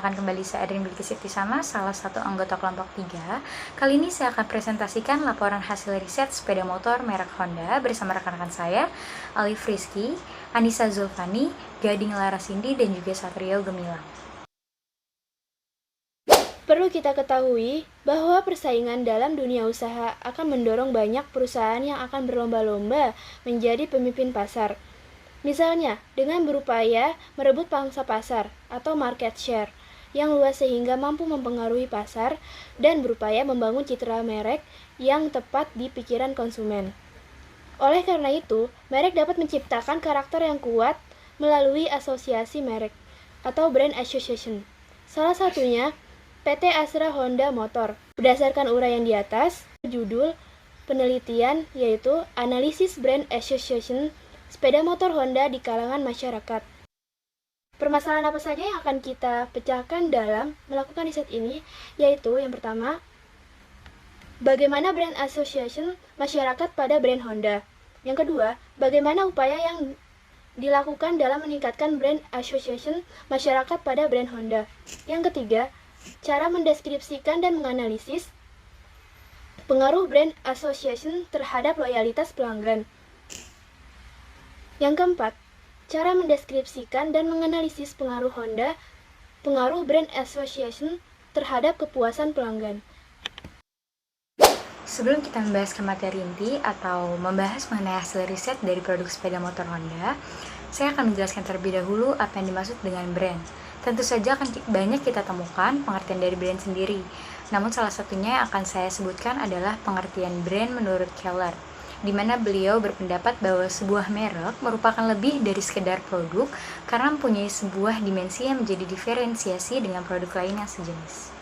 perkenalkan kembali saya Adrin Bilkisirtisama, salah satu anggota kelompok 3. Kali ini saya akan presentasikan laporan hasil riset sepeda motor merek Honda bersama rekan-rekan saya, Alif Rizky, Anissa Zulfani, Gading Larasindi, dan juga Satrio Gemilang. Perlu kita ketahui bahwa persaingan dalam dunia usaha akan mendorong banyak perusahaan yang akan berlomba-lomba menjadi pemimpin pasar. Misalnya, dengan berupaya merebut pangsa pasar atau market share yang luas sehingga mampu mempengaruhi pasar dan berupaya membangun citra merek yang tepat di pikiran konsumen. Oleh karena itu, merek dapat menciptakan karakter yang kuat melalui asosiasi merek atau brand association. Salah satunya PT Astra Honda Motor. Berdasarkan uraian di atas, judul penelitian yaitu Analisis Brand Association sepeda motor Honda di kalangan masyarakat. Permasalahan apa saja yang akan kita pecahkan dalam melakukan riset ini? Yaitu yang pertama, bagaimana brand association masyarakat pada brand Honda. Yang kedua, bagaimana upaya yang dilakukan dalam meningkatkan brand association masyarakat pada brand Honda. Yang ketiga, cara mendeskripsikan dan menganalisis pengaruh brand association terhadap loyalitas pelanggan. Yang keempat, cara mendeskripsikan dan menganalisis pengaruh brand association terhadap kepuasan pelanggan. Sebelum kita membahas ke materi inti atau membahas mengenai hasil riset dari produk sepeda motor Honda, saya akan menjelaskan terlebih dahulu apa yang dimaksud dengan brand. Tentu saja akan banyak kita temukan pengertian dari brand sendiri, namun salah satunya yang akan saya sebutkan adalah pengertian brand menurut Keller, di mana beliau berpendapat bahwa sebuah merek merupakan lebih dari sekedar produk karena mempunyai sebuah dimensi yang menjadi diferensiasi dengan produk lain yang sejenis.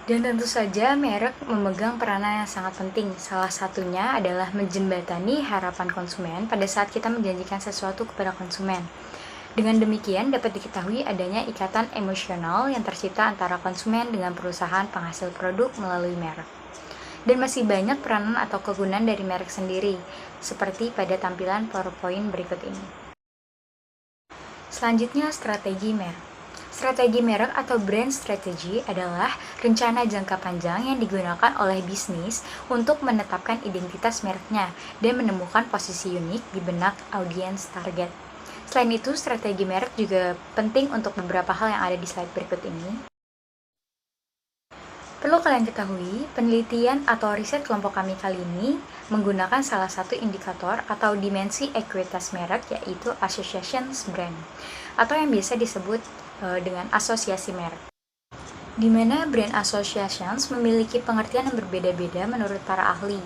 Dan tentu saja merek memegang peranan yang sangat penting. Salah satunya adalah menjembatani harapan konsumen pada saat kita menjanjikan sesuatu kepada konsumen. Dengan demikian dapat diketahui adanya ikatan emosional yang tercipta antara konsumen dengan perusahaan penghasil produk melalui merek. Dan masih banyak peranan atau kegunaan dari merek sendiri, seperti pada tampilan PowerPoint berikut ini. Selanjutnya, strategi merek. Strategi merek atau brand strategy adalah rencana jangka panjang yang digunakan oleh bisnis untuk menetapkan identitas mereknya dan menemukan posisi unik di benak audiens target. Selain itu, strategi merek juga penting untuk beberapa hal yang ada di slide berikut ini. Perlu kalian ketahui, penelitian atau riset kelompok kami kali ini menggunakan salah satu indikator atau dimensi ekuitas merek, yaitu associations brand, atau yang biasa disebut dengan asosiasi merek, di mana brand associations memiliki pengertian yang berbeda-beda menurut para ahli,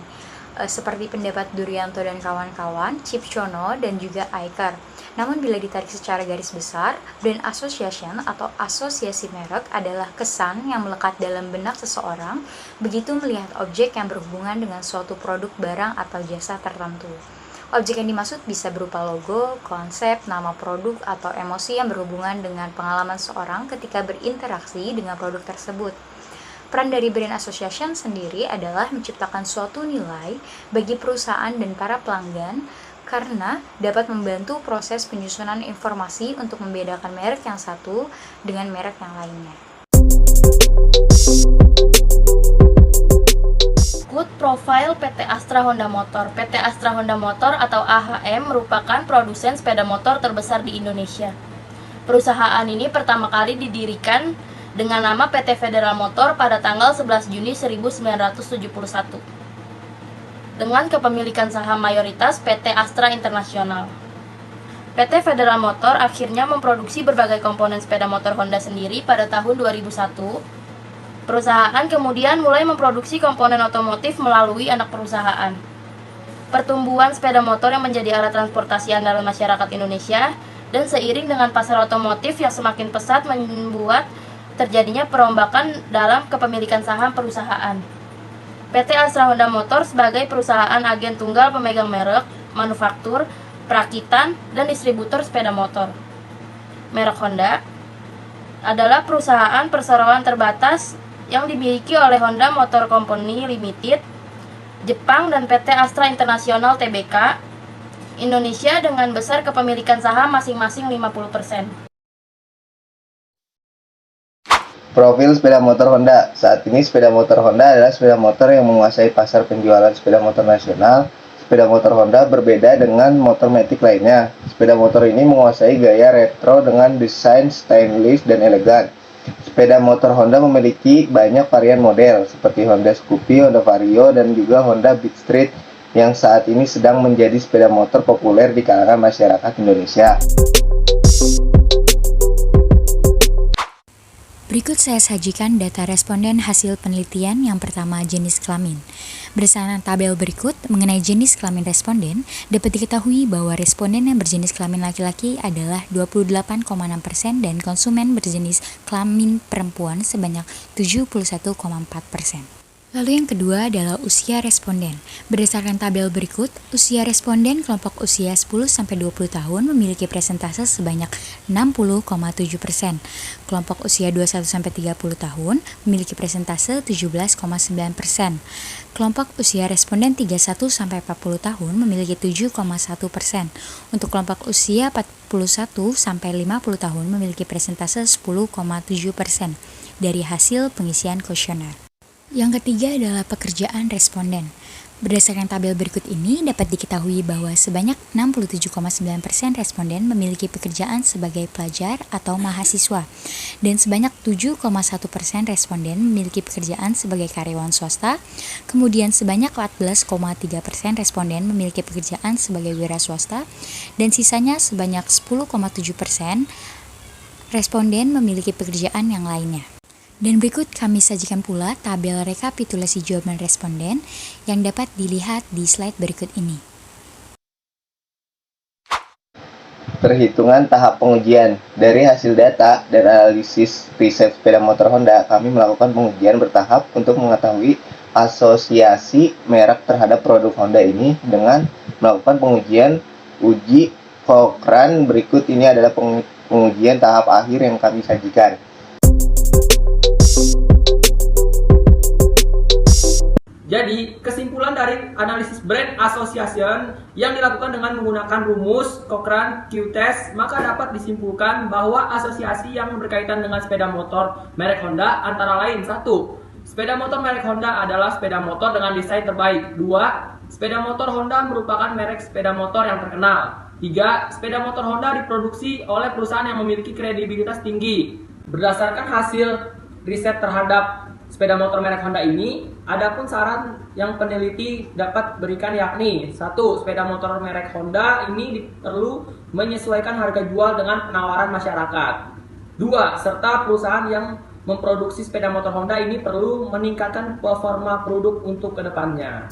seperti pendapat Durianto dan kawan-kawan, Cipcono, dan juga Aiker. Namun bila ditarik secara garis besar, brand association atau asosiasi merek adalah kesan yang melekat dalam benak seseorang begitu melihat objek yang berhubungan dengan suatu produk, barang, atau jasa tertentu. Objek yang dimaksud bisa berupa logo, konsep, nama produk, atau emosi yang berhubungan dengan pengalaman seorang ketika berinteraksi dengan produk tersebut. Peran dari brand association sendiri adalah menciptakan suatu nilai bagi perusahaan dan para pelanggan karena dapat membantu proses penyusunan informasi untuk membedakan merek yang satu dengan merek yang lainnya. Good Profile PT Astra Honda Motor. PT Astra Honda Motor atau AHM merupakan produsen sepeda motor terbesar di Indonesia. Perusahaan ini pertama kali didirikan dengan nama PT Federal Motor pada tanggal 11 Juni 1971. Dengan kepemilikan saham mayoritas PT Astra Internasional. PT Federal Motor akhirnya memproduksi berbagai komponen sepeda motor Honda sendiri pada tahun 2001. Perusahaan kemudian mulai memproduksi komponen otomotif melalui anak perusahaan. Pertumbuhan sepeda motor yang menjadi alat transportasi andalan masyarakat Indonesia dan seiring dengan pasar otomotif yang semakin pesat membuat terjadinya perombakan dalam kepemilikan saham perusahaan. PT Astra Honda Motor sebagai perusahaan agen tunggal pemegang merek, manufaktur, perakitan, dan distributor sepeda motor. Merek Honda adalah perusahaan perseroan terbatas yang dimiliki oleh Honda Motor Company Limited, Jepang, dan PT Astra International Tbk, Indonesia dengan besar kepemilikan saham masing-masing 50%. Profil sepeda motor Honda. Saat ini sepeda motor Honda adalah sepeda motor yang menguasai pasar penjualan sepeda motor nasional. Sepeda motor Honda berbeda dengan motor matic lainnya. Sepeda motor ini menguasai gaya retro dengan desain stylish dan elegan. Sepeda motor Honda memiliki banyak varian model seperti Honda Scoopy, Honda Vario, dan juga Honda Beat Street yang saat ini sedang menjadi sepeda motor populer di kalangan masyarakat Indonesia. Berikut saya sajikan data responden hasil penelitian yang pertama jenis kelamin. Berdasarkan tabel berikut mengenai jenis kelamin responden, dapat diketahui bahwa responden yang berjenis kelamin laki-laki adalah 28,6% dan konsumen berjenis kelamin perempuan sebanyak 71,4%. Lalu yang kedua adalah usia responden. Berdasarkan tabel berikut, usia responden kelompok usia 10-20 tahun memiliki persentase sebanyak 60,7%. Kelompok usia 21-30 tahun memiliki persentase 17,9%. Kelompok usia responden 31-40 tahun memiliki 7,1%. Untuk kelompok usia 41-50 tahun memiliki persentase 10,7% dari hasil pengisian kuesioner. Yang ketiga adalah pekerjaan responden. Berdasarkan tabel berikut ini dapat diketahui bahwa sebanyak 67,9% responden memiliki pekerjaan sebagai pelajar atau mahasiswa dan sebanyak 7,1% responden memiliki pekerjaan sebagai karyawan swasta, kemudian sebanyak 14,3% responden memiliki pekerjaan sebagai wira swasta dan sisanya sebanyak 10,7% responden memiliki pekerjaan yang lainnya. Dan berikut kami sajikan pula tabel rekapitulasi jawaban responden yang dapat dilihat di slide berikut ini. Perhitungan tahap pengujian. Dari hasil data dan analisis riset sepeda motor Honda, kami melakukan pengujian bertahap untuk mengetahui asosiasi merek terhadap produk Honda ini dengan melakukan pengujian uji Cochrane. Berikut ini adalah pengujian tahap akhir yang kami sajikan. Jadi, kesimpulan dari analisis brand association yang dilakukan dengan menggunakan rumus Cochrane Q-test, maka dapat disimpulkan bahwa asosiasi yang berkaitan dengan sepeda motor merek Honda antara lain: 1. Sepeda motor merek Honda adalah sepeda motor dengan desain terbaik. 2. Sepeda motor Honda merupakan merek sepeda motor yang terkenal. 3. Sepeda motor Honda diproduksi oleh perusahaan yang memiliki kredibilitas tinggi. Berdasarkan hasil riset terhadap sepeda motor merek Honda ini, adapun saran yang peneliti dapat berikan yakni: 1. Sepeda motor merek Honda ini perlu menyesuaikan harga jual dengan penawaran masyarakat. 2. Serta perusahaan yang memproduksi sepeda motor Honda ini perlu meningkatkan performa produk untuk kedepannya.